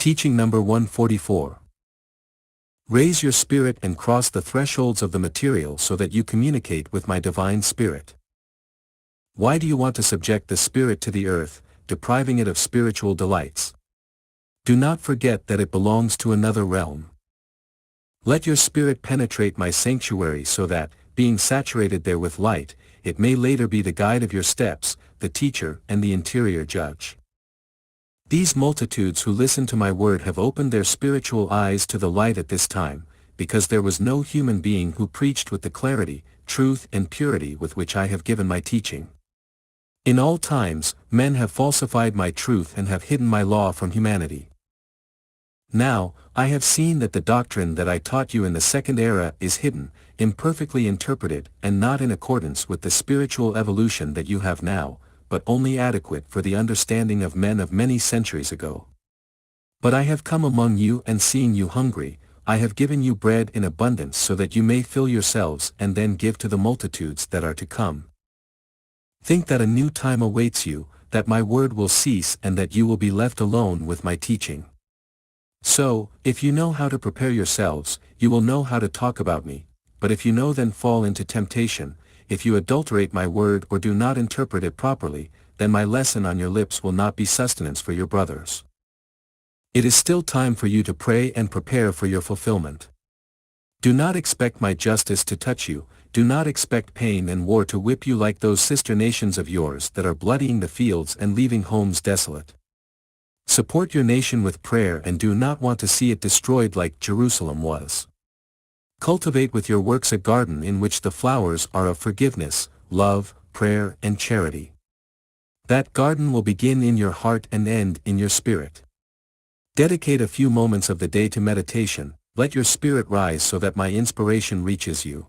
Teaching number 144. Raise your spirit and cross the thresholds of the material so that you communicate with my divine spirit. Why do you want to subject the spirit to the earth, depriving it of spiritual delights? Do not forget that it belongs to another realm. Let your spirit penetrate my sanctuary so that, being saturated there with light, it may later be the guide of your steps, the teacher and the interior judge. These multitudes who listen to my word have opened their spiritual eyes to the light at this time, because there was no human being who preached with the clarity, truth and purity with which I have given my teaching. In all times, men have falsified my truth and have hidden my law from humanity. Now, I have seen that the doctrine that I taught you in the second era is hidden, imperfectly interpreted and not in accordance with the spiritual evolution that you have now, but only adequate for the understanding of men of many centuries ago. But I have come among you and seeing you hungry, I have given you bread in abundance so that you may fill yourselves and then give to the multitudes that are to come. Think that a new time awaits you, that my word will cease and that you will be left alone with my teaching. So, if you know how to prepare yourselves, you will know how to talk about me, but if you know then fall into temptation, if you adulterate my word or do not interpret it properly, then my lesson on your lips will not be sustenance for your brothers. It is still time for you to pray and prepare for your fulfillment. Do not expect my justice to touch you, do not expect pain and war to whip you like those sister nations of yours that are bloodying the fields and leaving homes desolate. Support your nation with prayer and do not want to see it destroyed like Jerusalem was. Cultivate with your works a garden in which the flowers are of forgiveness, love, prayer and charity. That garden will begin in your heart and end in your spirit. Dedicate a few moments of the day to meditation, let your spirit rise so that my inspiration reaches you.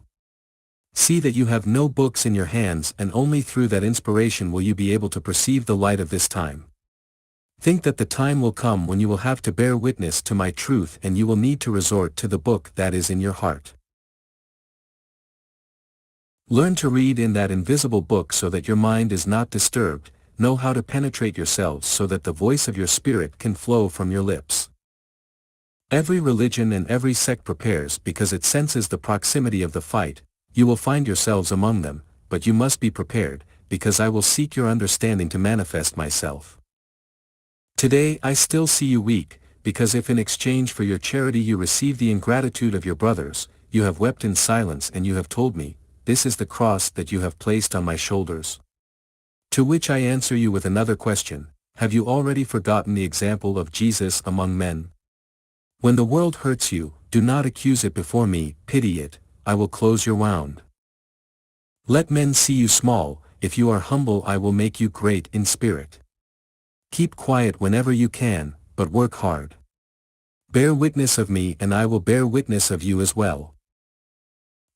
See that you have no books in your hands and only through that inspiration will you be able to perceive the light of this time. Think that the time will come when you will have to bear witness to my truth and you will need to resort to the book that is in your heart. Learn to read in that invisible book so that your mind is not disturbed, know how to penetrate yourselves so that the voice of your spirit can flow from your lips. Every religion and every sect prepares because it senses the proximity of the fight, you will find yourselves among them, but you must be prepared, because I will seek your understanding to manifest myself. Today I still see you weak, because if in exchange for your charity you receive the ingratitude of your brothers, you have wept in silence and you have told me, this is the cross that you have placed on my shoulders. To which I answer you with another question, have you already forgotten the example of Jesus among men? When the world hurts you, do not accuse it before me, pity it, I will close your wound. Let men see you small, if you are humble I will make you great in spirit. Keep quiet whenever you can, but work hard. Bear witness of me and I will bear witness of you as well.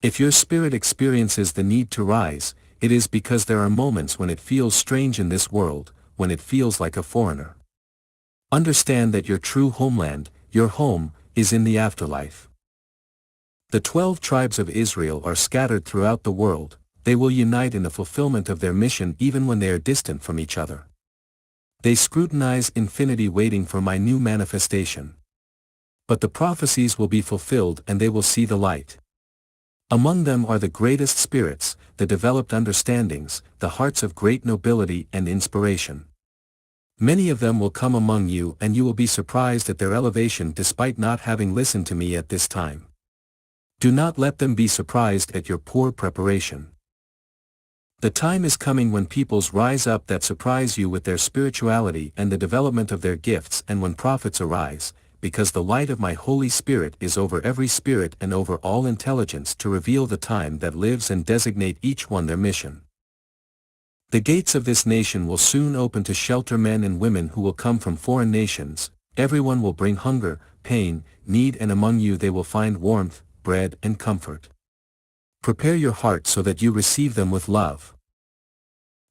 If your spirit experiences the need to rise, it is because there are moments when it feels strange in this world, when it feels like a foreigner. Understand that your true homeland, your home, is in the afterlife. The 12 tribes of Israel are scattered throughout the world, they will unite in the fulfillment of their mission even when they are distant from each other. They scrutinize infinity waiting for my new manifestation. But the prophecies will be fulfilled and they will see the light. Among them are the greatest spirits, the developed understandings, the hearts of great nobility and inspiration. Many of them will come among you and you will be surprised at their elevation despite not having listened to me at this time. Do not let them be surprised at your poor preparation. The time is coming when peoples rise up that surprise you with their spirituality and the development of their gifts and when prophets arise, because the light of my Holy Spirit is over every spirit and over all intelligence to reveal the time that lives and designate each one their mission. The gates of this nation will soon open to shelter men and women who will come from foreign nations, everyone will bring hunger, pain, need and among you they will find warmth, bread and comfort. Prepare your heart so that you receive them with love.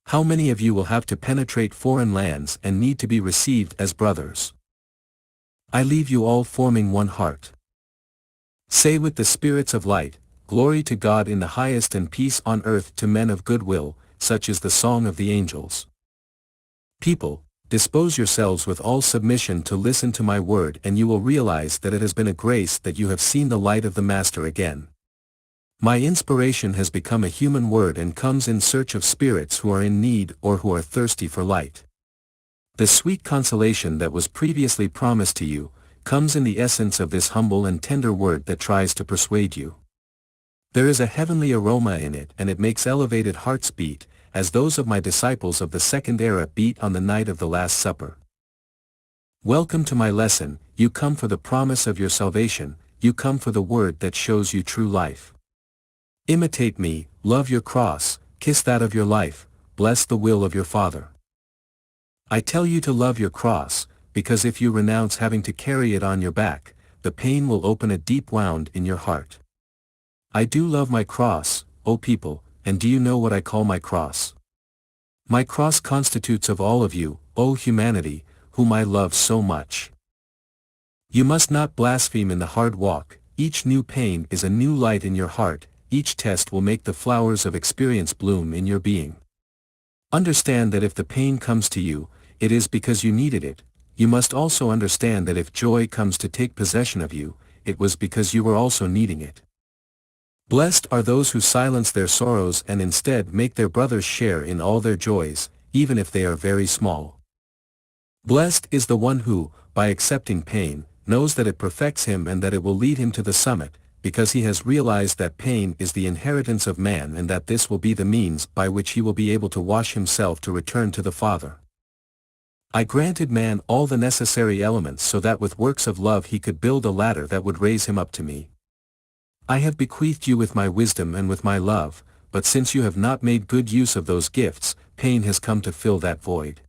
How many of you will have to penetrate foreign lands and need to be received as brothers? I leave you all forming one heart. Say with the spirits of light, glory to God in the highest and peace on earth to men of good will, such is the song of the angels. People, Dispose yourselves with all submission to listen to my word, and you will realize that it has been a grace that you have seen the light of the Master again. My inspiration has become a human word and comes in search of spirits who are in need or who are thirsty for light. The sweet consolation that was previously promised to you, comes in the essence of this humble and tender word that tries to persuade you. There is a heavenly aroma in it, and it makes elevated hearts beat, as those of my disciples of the second era beat on the night of the Last Supper. Welcome to my lesson. You come for the promise of your salvation, you come for the word that shows you true life. Imitate me, love your cross, kiss that of your life, bless the will of your Father. I tell you to love your cross, because if you renounce having to carry it on your back, the pain will open a deep wound in your heart. I do love my cross, O people, and do you know what I call my cross? My cross constitutes of all of you, O humanity, whom I love so much. You must not blaspheme in the hard walk. Each new pain is a new light in your heart, each test will make the flowers of experience bloom in your being. Understand that if the pain comes to you, it is because you needed it. You must also understand that if joy comes to take possession of you, it was because you were also needing it. Blessed are those who silence their sorrows and instead make their brothers share in all their joys, even if they are very small. Blessed is the one who, by accepting pain, knows that it perfects him and that it will lead him to the summit, because he has realized that pain is the inheritance of man and that this will be the means by which he will be able to wash himself to return to the Father. I granted man all the necessary elements so that with works of love he could build a ladder that would raise him up to me. I have bequeathed you with my wisdom and with my love, but since you have not made good use of those gifts, pain has come to fill that void.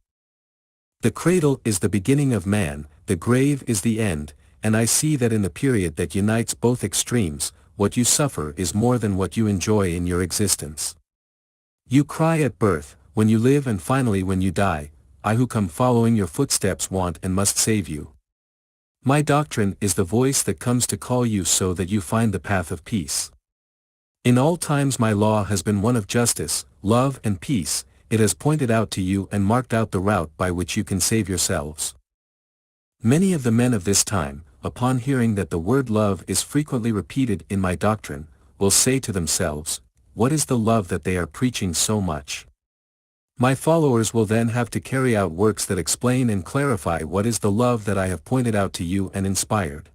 The cradle is the beginning of man, the grave is the end, and I see that in the period that unites both extremes, what you suffer is more than what you enjoy in your existence. You cry at birth, when you live, and finally when you die, I who come following your footsteps want and must save you. My doctrine is the voice that comes to call you so that you find the path of peace. In all times my law has been one of justice, love and peace. It has pointed out to you and marked out the route by which you can save yourselves. Many of the men of this time, upon hearing that the word love is frequently repeated in my doctrine, will say to themselves, what is the love that they are preaching so much? My followers will then have to carry out works that explain and clarify what is the love that I have pointed out to you and inspired.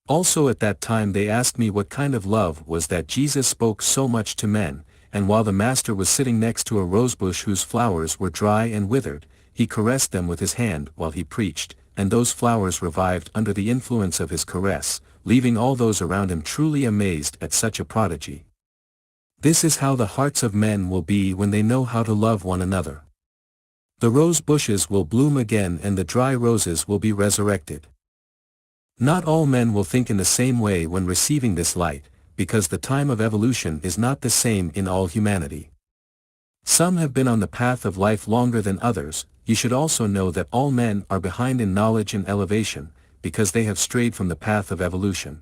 Also at that time they asked me what kind of love was that Jesus spoke so much to men, and while the Master was sitting next to a rosebush whose flowers were dry and withered, he caressed them with his hand while he preached, and those flowers revived under the influence of his caress, leaving all those around him truly amazed at such a prodigy. This is how the hearts of men will be when they know how to love one another. The rose bushes will bloom again and the dry roses will be resurrected. Not all men will think in the same way when receiving this light, because the time of evolution is not the same in all humanity. Some have been on the path of life longer than others. You should also know that all men are behind in knowledge and elevation, because they have strayed from the path of evolution.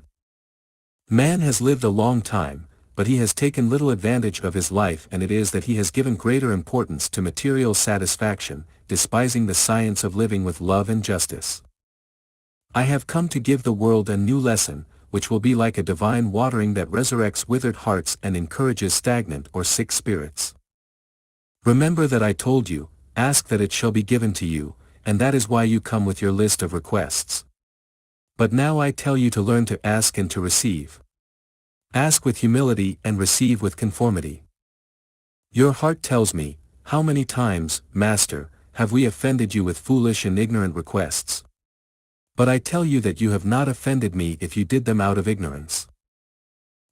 Man has lived a long time, but he has taken little advantage of his life, and it is that he has given greater importance to material satisfaction, despising the science of living with love and justice. I have come to give the world a new lesson, which will be like a divine watering that resurrects withered hearts and encourages stagnant or sick spirits. Remember that I told you, ask that it shall be given to you, and that is why you come with your list of requests. But now I tell you to learn to ask and to receive. Ask with humility and receive with conformity. Your heart tells me, how many times, Master, have we offended you with foolish and ignorant requests? But I tell you that you have not offended me if you did them out of ignorance.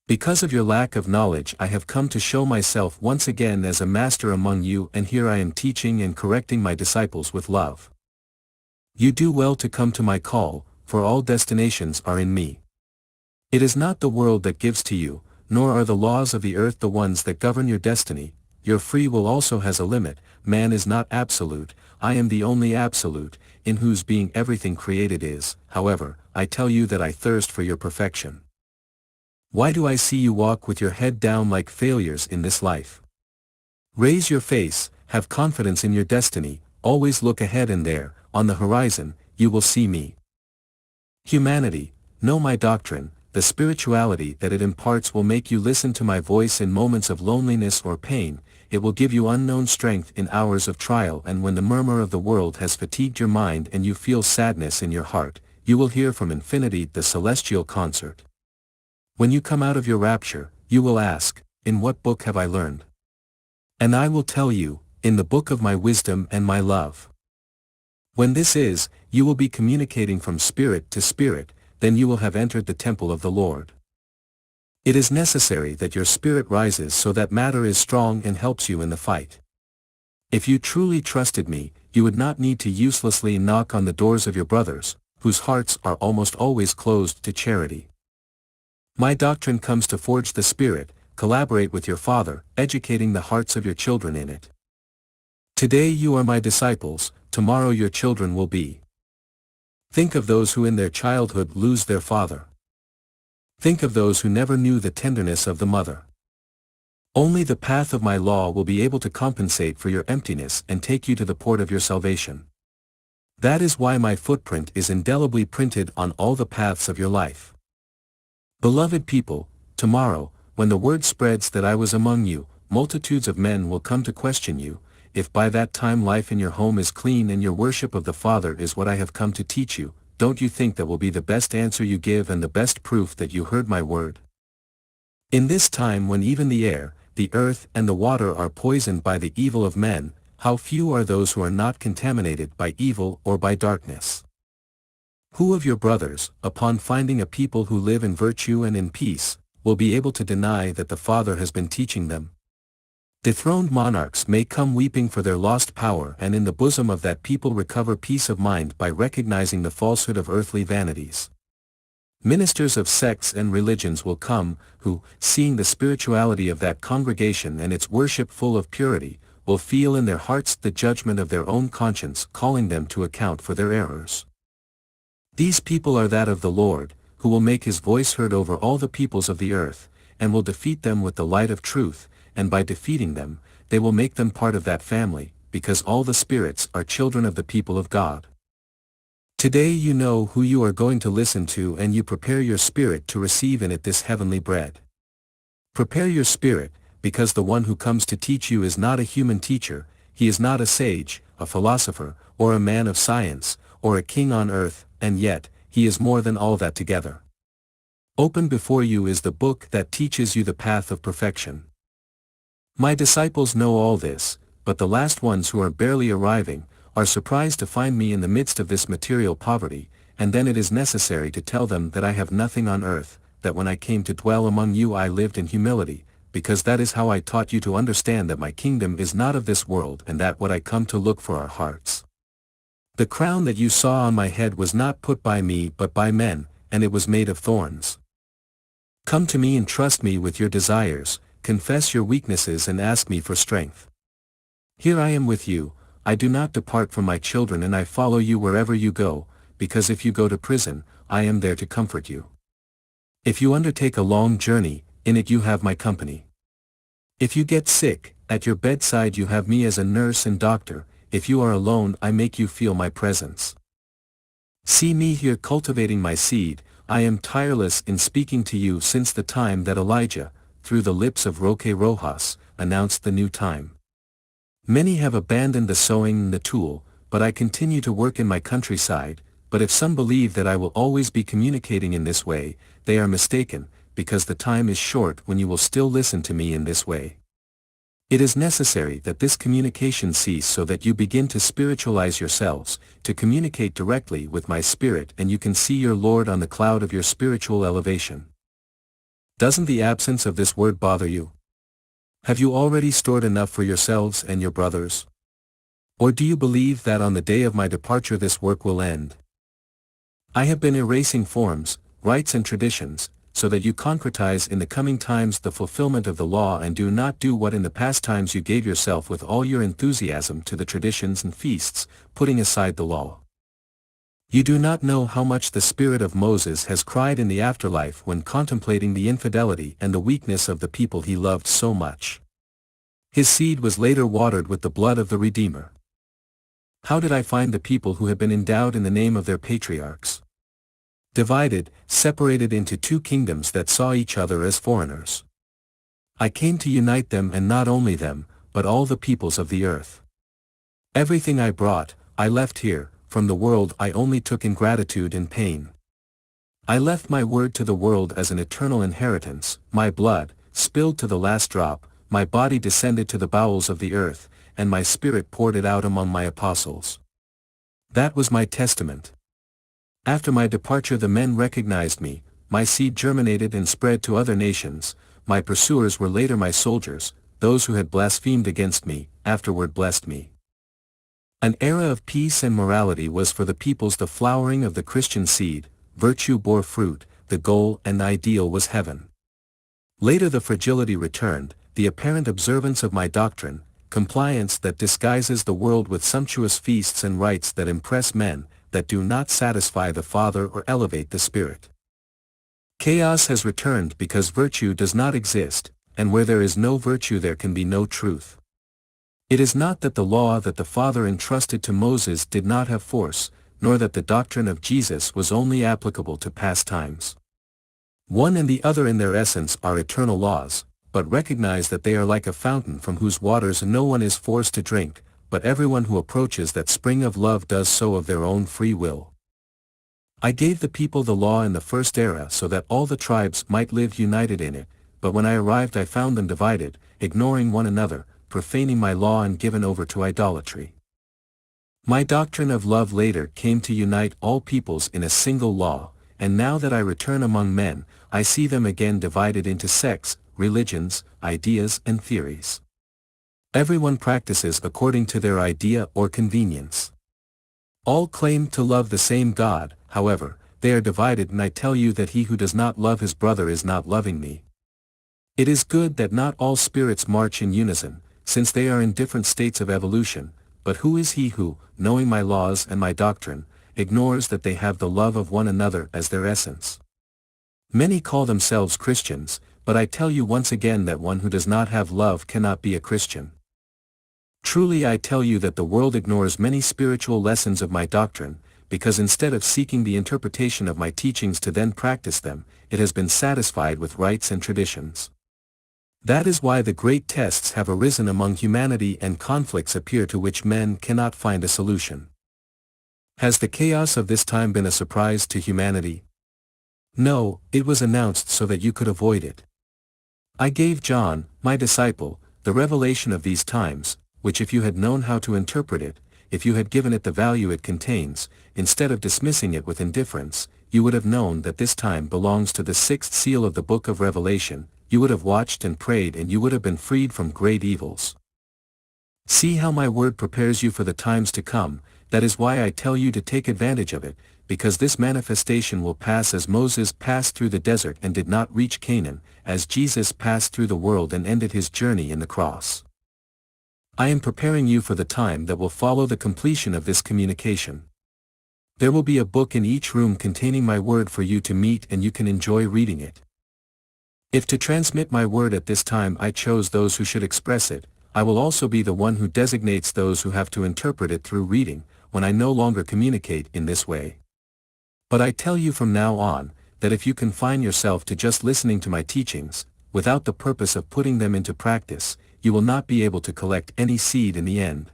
Because of your lack of knowledge I have come to show myself once again as a master among you, and here I am teaching and correcting my disciples with love. You do well to come to my call, for all destinations are in me. It is not the world that gives to you, nor are the laws of the earth the ones that govern your destiny. Your free will also has a limit. Man is not absolute, I am the only absolute, in whose being everything created is. However, I tell you that I thirst for your perfection. Why do I see you walk with your head down like failures in this life? Raise your face, have confidence in your destiny, always look ahead, and there, on the horizon, you will see me. Humanity, know my doctrine. The spirituality that it imparts will make you listen to my voice in moments of loneliness or pain. It will give you unknown strength in hours of trial, and when the murmur of the world has fatigued your mind and you feel sadness in your heart, you will hear from infinity the celestial concert. When you come out of your rapture, you will ask, in what book have I learned? And I will tell you, in the book of my wisdom and my love. When this is, you will be communicating from spirit to spirit, then you will have entered the temple of the Lord. It is necessary that your spirit rises so that matter is strong and helps you in the fight. If you truly trusted me, you would not need to uselessly knock on the doors of your brothers, whose hearts are almost always closed to charity. My doctrine comes to forge the spirit, collaborate with your Father, educating the hearts of your children in it. Today you are my disciples, tomorrow your children will be. Think of those who in their childhood lose their father. Think of those who never knew the tenderness of the mother. Only the path of my law will be able to compensate for your emptiness and take you to the port of your salvation. That is why my footprint is indelibly printed on all the paths of your life. Beloved people, tomorrow, when the word spreads that I was among you, multitudes of men will come to question you. If by that time life in your home is clean and your worship of the Father is what I have come to teach you, don't you think that will be the best answer you give and the best proof that you heard my word? In this time when even the air, the earth and the water are poisoned by the evil of men, how few are those who are not contaminated by evil or by darkness? Who of your brothers, upon finding a people who live in virtue and in peace, will be able to deny that the Father has been teaching them? Dethroned monarchs may come weeping for their lost power, and in the bosom of that people recover peace of mind by recognizing the falsehood of earthly vanities. Ministers of sects and religions will come, who, seeing the spirituality of that congregation and its worship full of purity, will feel in their hearts the judgment of their own conscience calling them to account for their errors. These people are that of the Lord, who will make his voice heard over all the peoples of the earth, and will defeat them with the light of truth, and by defeating them, they will make them part of that family, because all the spirits are children of the people of God. Today you know who you are going to listen to, and you prepare your spirit to receive in it this heavenly bread. Prepare your spirit, because the one who comes to teach you is not a human teacher. He is not a sage, a philosopher, or a man of science, or a king on earth, and yet, he is more than all that together. Open before you is the book that teaches you the path of perfection. My disciples know all this, but the last ones who are barely arriving, are surprised to find me in the midst of this material poverty, and then it is necessary to tell them that I have nothing on earth, that when I came to dwell among you I lived in humility, because that is how I taught you to understand that my kingdom is not of this world, and that what I come to look for are hearts. The crown that you saw on my head was not put by me but by men, and it was made of thorns. Come to me and trust me with your desires, confess your weaknesses and ask me for strength. Here I am with you, I do not depart from my children, and I follow you wherever you go, because if you go to prison, I am there to comfort you. If you undertake a long journey, in it you have my company. If you get sick, at your bedside you have me as a nurse and doctor. If you are alone, I make you feel my presence. See me here cultivating my seed. I am tireless in speaking to you since the time that Elijah, through the lips of Roque Rojas, announced the new time. Many have abandoned the sowing and the tool, but I continue to work in my countryside. But if some believe that I will always be communicating in this way, they are mistaken, because the time is short when you will still listen to me in this way. It is necessary that this communication cease so that you begin to spiritualize yourselves, to communicate directly with my spirit, and you can see your Lord on the cloud of your spiritual elevation. Doesn't the absence of this word bother you? Have you already stored enough for yourselves and your brothers? Or do you believe that on the day of my departure this work will end? I have been erasing forms, rites and traditions, so that you concretize in the coming times the fulfillment of the law, and do not do what in the past times you gave yourself with all your enthusiasm to the traditions and feasts, putting aside the law. You do not know how much the spirit of Moses has cried in the afterlife when contemplating the infidelity and the weakness of the people he loved so much. His seed was later watered with the blood of the Redeemer. How did I find the people who had been endowed in the name of their patriarchs? Divided, separated into two kingdoms that saw each other as foreigners. I came to unite them, and not only them, but all the peoples of the earth. Everything I brought, I left here. From the world I only took in gratitude and pain. I left my word to the world as an eternal inheritance, my blood, spilled to the last drop, my body descended to the bowels of the earth, and my spirit poured it out among my apostles. That was my testament. After my departure the men recognized me, my seed germinated and spread to other nations, my pursuers were later my soldiers, those who had blasphemed against me, afterward blessed me. An era of peace and morality was for the peoples. The flowering of the Christian seed, virtue bore fruit, the goal and ideal was heaven. Later the fragility returned, the apparent observance of my doctrine, compliance that disguises the world with sumptuous feasts and rites that impress men, that do not satisfy the Father or elevate the Spirit. Chaos has returned because virtue does not exist, and where there is no virtue there can be no truth. It is not that the law that the Father entrusted to Moses did not have force, nor that the doctrine of Jesus was only applicable to past times. One and the other in their essence are eternal laws, but recognize that they are like a fountain from whose waters no one is forced to drink, but everyone who approaches that spring of love does so of their own free will. I gave the people the law in the first era so that all the tribes might live united in it, but when I arrived I found them divided, ignoring one another, profaning my law and given over to idolatry. My doctrine of love later came to unite all peoples in a single law, and now that I return among men, I see them again divided into sects, religions, ideas and theories. Everyone practices according to their idea or convenience. All claim to love the same God, however, they are divided, and I tell you that he who does not love his brother is not loving me. It is good that not all spirits march in unison, since they are in different states of evolution, but who is he who, knowing my laws and my doctrine, ignores that they have the love of one another as their essence? Many call themselves Christians, but I tell you once again that one who does not have love cannot be a Christian. Truly I tell you that the world ignores many spiritual lessons of my doctrine, because instead of seeking the interpretation of my teachings to then practice them, it has been satisfied with rites and traditions. That is why the great tests have arisen among humanity and conflicts appear to which men cannot find a solution. Has the chaos of this time been a surprise to humanity? No, it was announced so that you could avoid it. I gave John, my disciple, the revelation of these times, which if you had known how to interpret it, if you had given it the value it contains, instead of dismissing it with indifference, you would have known that this time belongs to the sixth seal of the book of Revelation. You would have watched and prayed, and you would have been freed from great evils. See how my word prepares you for the times to come. That is why I tell you to take advantage of it, because this manifestation will pass as Moses passed through the desert and did not reach Canaan, as Jesus passed through the world and ended his journey in the cross. I am preparing you for the time that will follow the completion of this communication. There will be a book in each room containing my word for you to meet, and you can enjoy reading it. If to transmit my word at this time I chose those who should express it, I will also be the one who designates those who have to interpret it through reading, when I no longer communicate in this way. But I tell you from now on, that if you confine yourself to just listening to my teachings, without the purpose of putting them into practice, you will not be able to collect any seed in the end.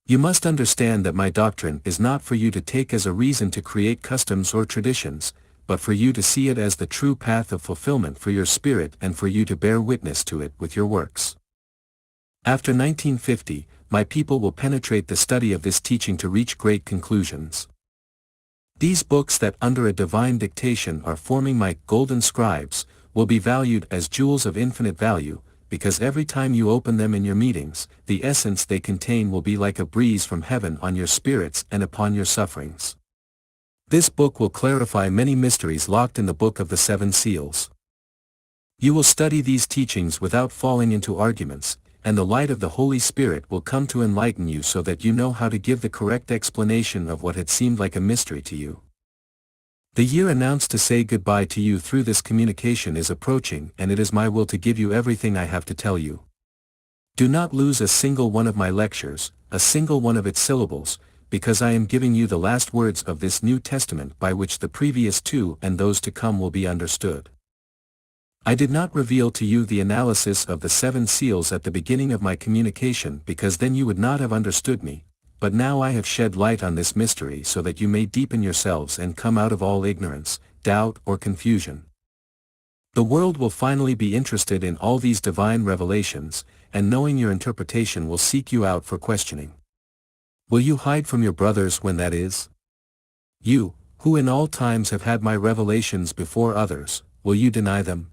You must understand that my doctrine is not for you to take as a reason to create customs or traditions, but for you to see it as the true path of fulfillment for your spirit and for you to bear witness to it with your works. After 1950, my people will penetrate the study of this teaching to reach great conclusions. These books that under a divine dictation are forming my golden scribes, will be valued as jewels of infinite value, because every time you open them in your meetings, the essence they contain will be like a breeze from heaven on your spirits and upon your sufferings. This book will clarify many mysteries locked in the book of the seven seals. You will study these teachings without falling into arguments, and the light of the Holy Spirit will come to enlighten you so that you know how to give the correct explanation of what had seemed like a mystery to you. The year announced to say goodbye to you through this communication is approaching, and it is my will to give you everything I have to tell you. Do not lose a single one of my lectures, a single one of its syllables, because I am giving you the last words of this New Testament by which the previous two and those to come will be understood. I did not reveal to you the analysis of the 7 seals at the beginning of my communication because then you would not have understood me, but now I have shed light on this mystery so that you may deepen yourselves and come out of all ignorance, doubt or confusion. The world will finally be interested in all these divine revelations, and knowing your interpretation will seek you out for questioning. Will you hide from your brothers when that is? You, who in all times have had my revelations before others, will you deny them?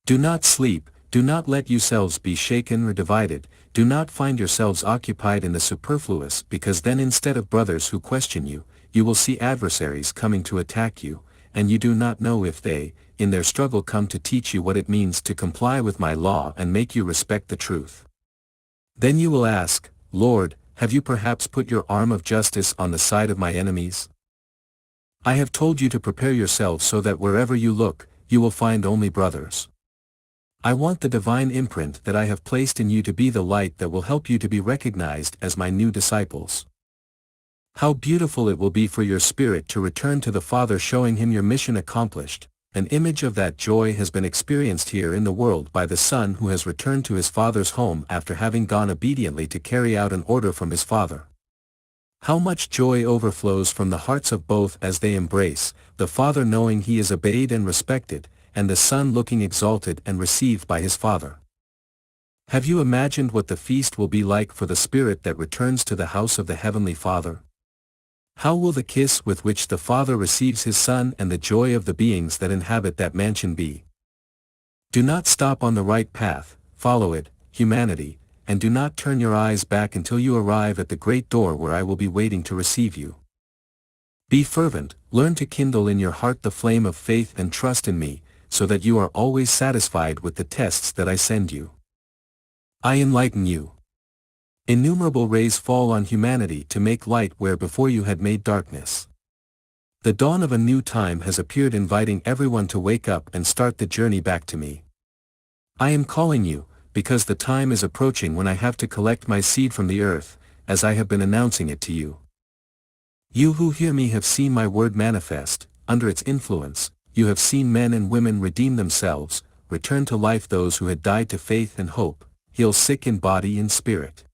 Do not sleep, do not let yourselves be shaken or divided, do not find yourselves occupied in the superfluous because then instead of brothers who question you, you will see adversaries coming to attack you, and you do not know if they, in their struggle come to teach you what it means to comply with my law and make you respect the truth. Then you will ask, Lord, have you perhaps put your arm of justice on the side of my enemies? I have told you to prepare yourselves so that wherever you look, you will find only brothers. I want the divine imprint that I have placed in you to be the light that will help you to be recognized as my new disciples. How beautiful it will be for your spirit to return to the Father showing him your mission accomplished. An image of that joy has been experienced here in the world by the Son who has returned to his Father's home after having gone obediently to carry out an order from his Father. How much joy overflows from the hearts of both as they embrace, the Father knowing he is obeyed and respected, and the Son looking exalted and received by his Father. Have you imagined what the feast will be like for the Spirit that returns to the house of the Heavenly Father? How will the kiss with which the Father receives his Son and the joy of the beings that inhabit that mansion be? Do not stop on the right path, follow it, humanity, and do not turn your eyes back until you arrive at the great door where I will be waiting to receive you. Be fervent, learn to kindle in your heart the flame of faith and trust in me, so that you are always satisfied with the tests that I send you. I enlighten you. Innumerable rays fall on humanity to make light where before you had made darkness. The dawn of a new time has appeared inviting everyone to wake up and start the journey back to me. I am calling you, because the time is approaching when I have to collect my seed from the earth, as I have been announcing it to you. You who hear me have seen my word manifest, under its influence, you have seen men and women redeem themselves, return to life those who had died to faith and hope, heal sick in body and spirit.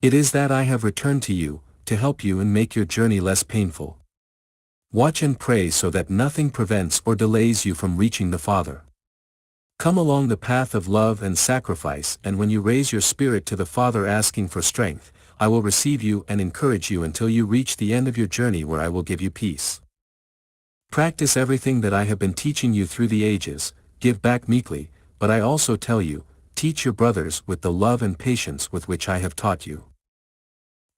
It is that I have returned to you, to help you and make your journey less painful. Watch and pray so that nothing prevents or delays you from reaching the Father. Come along the path of love and sacrifice, and when you raise your spirit to the Father asking for strength, I will receive you and encourage you until you reach the end of your journey where I will give you peace. Practice everything that I have been teaching you through the ages, give back meekly, but I also tell you, teach your brothers with the love and patience with which I have taught you.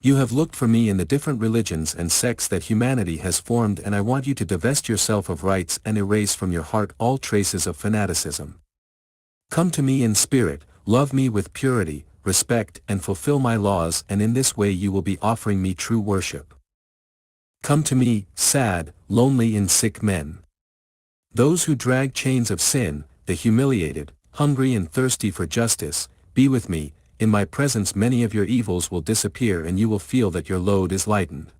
You have looked for me in the different religions and sects that humanity has formed, and I want you to divest yourself of rites and erase from your heart all traces of fanaticism. Come to me in spirit, love me with purity, respect and fulfill my laws, and in this way you will be offering me true worship. Come to me, sad, lonely and sick men. Those who drag chains of sin, the humiliated, hungry and thirsty for justice, be with me, in my presence many of your evils will disappear and you will feel that your load is lightened.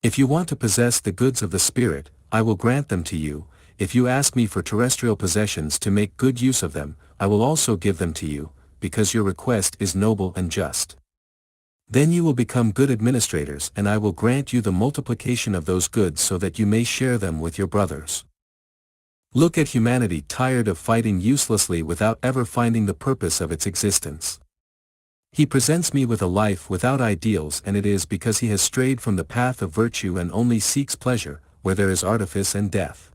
If you want to possess the goods of the Spirit, I will grant them to you. If you ask me for terrestrial possessions to make good use of them, I will also give them to you, because your request is noble and just. Then you will become good administrators and I will grant you the multiplication of those goods so that you may share them with your brothers. Look at humanity tired of fighting uselessly without ever finding the purpose of its existence. He presents me with a life without ideals, and it is because he has strayed from the path of virtue and only seeks pleasure, where there is artifice and death.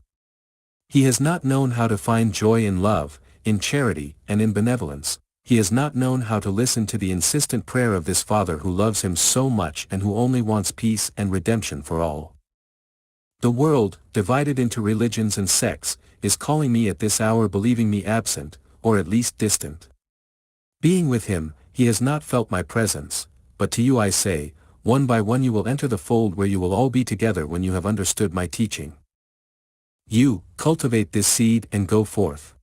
He has not known how to find joy in love, in charity, and in benevolence. He has not known how to listen to the insistent prayer of this Father who loves him so much and who only wants peace and redemption for all. The world, divided into religions and sects, is calling me at this hour believing me absent, or at least distant. Being with him, he has not felt my presence, but to you I say, one by one you will enter the fold where you will all be together when you have understood my teaching. You, cultivate this seed and go forth.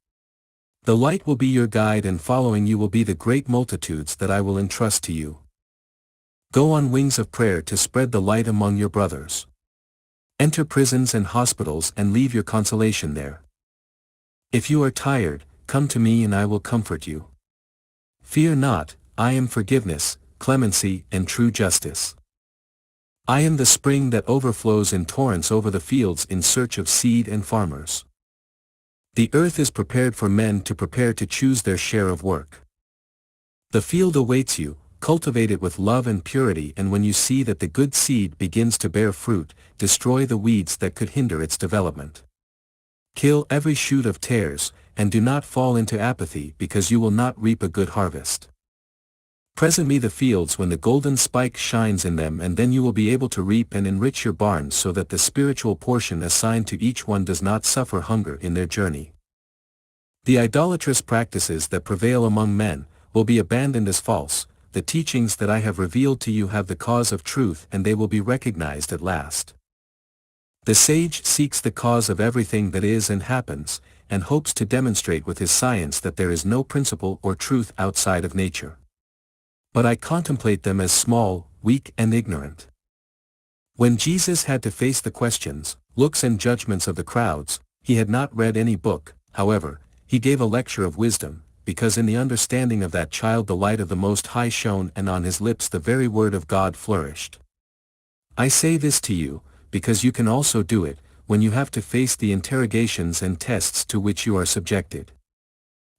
The light will be your guide and following you will be the great multitudes that I will entrust to you. Go on wings of prayer to spread the light among your brothers. Enter prisons and hospitals and leave your consolation there. If you are tired, come to me and I will comfort you. Fear not, I am forgiveness, clemency and true justice. I am the spring that overflows in torrents over the fields in search of seed and farmers. The earth is prepared for men to prepare to choose their share of work. The field awaits you, cultivate it with love and purity, and when you see that the good seed begins to bear fruit, destroy the weeds that could hinder its development. Kill every shoot of tares, and do not fall into apathy because you will not reap a good harvest. Present me the fields when the golden spike shines in them, and then you will be able to reap and enrich your barns so that the spiritual portion assigned to each one does not suffer hunger in their journey. The idolatrous practices that prevail among men will be abandoned as false. The teachings that I have revealed to you have the cause of truth, and they will be recognized at last. The sage seeks the cause of everything that is and happens, and hopes to demonstrate with his science that there is no principle or truth outside of nature. But I contemplate them as small, weak and ignorant. When Jesus had to face the questions, looks and judgments of the crowds, he had not read any book. However, he gave a lecture of wisdom, because in the understanding of that child the light of the Most High shone, and on his lips the very word of God flourished. I say this to you, because you can also do it, when you have to face the interrogations and tests to which you are subjected.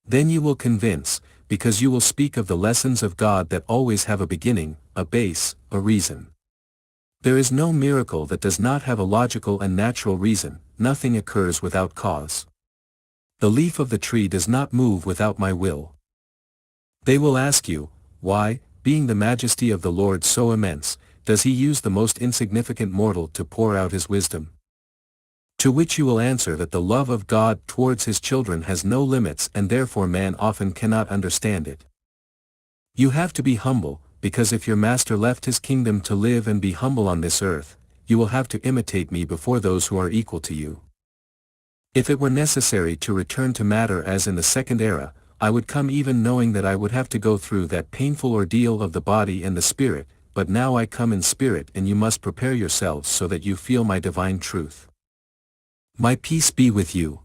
Then you will convince, because you will speak of the lessons of God that always have a beginning, a base, a reason. There is no miracle that does not have a logical and natural reason. Nothing occurs without cause. The leaf of the tree does not move without my will. They will ask you, why, being the majesty of the Lord so immense, does he use the most insignificant mortal to pour out his wisdom? To which you will answer that the love of God towards his children has no limits, and therefore man often cannot understand it. You have to be humble, because if your master left his kingdom to live and be humble on this earth, you will have to imitate me before those who are equal to you. If it were necessary to return to matter as in the second era, I would come, even knowing that I would have to go through that painful ordeal of the body and the spirit, but now I come in spirit, and you must prepare yourselves so that you feel my divine truth. My peace be with you.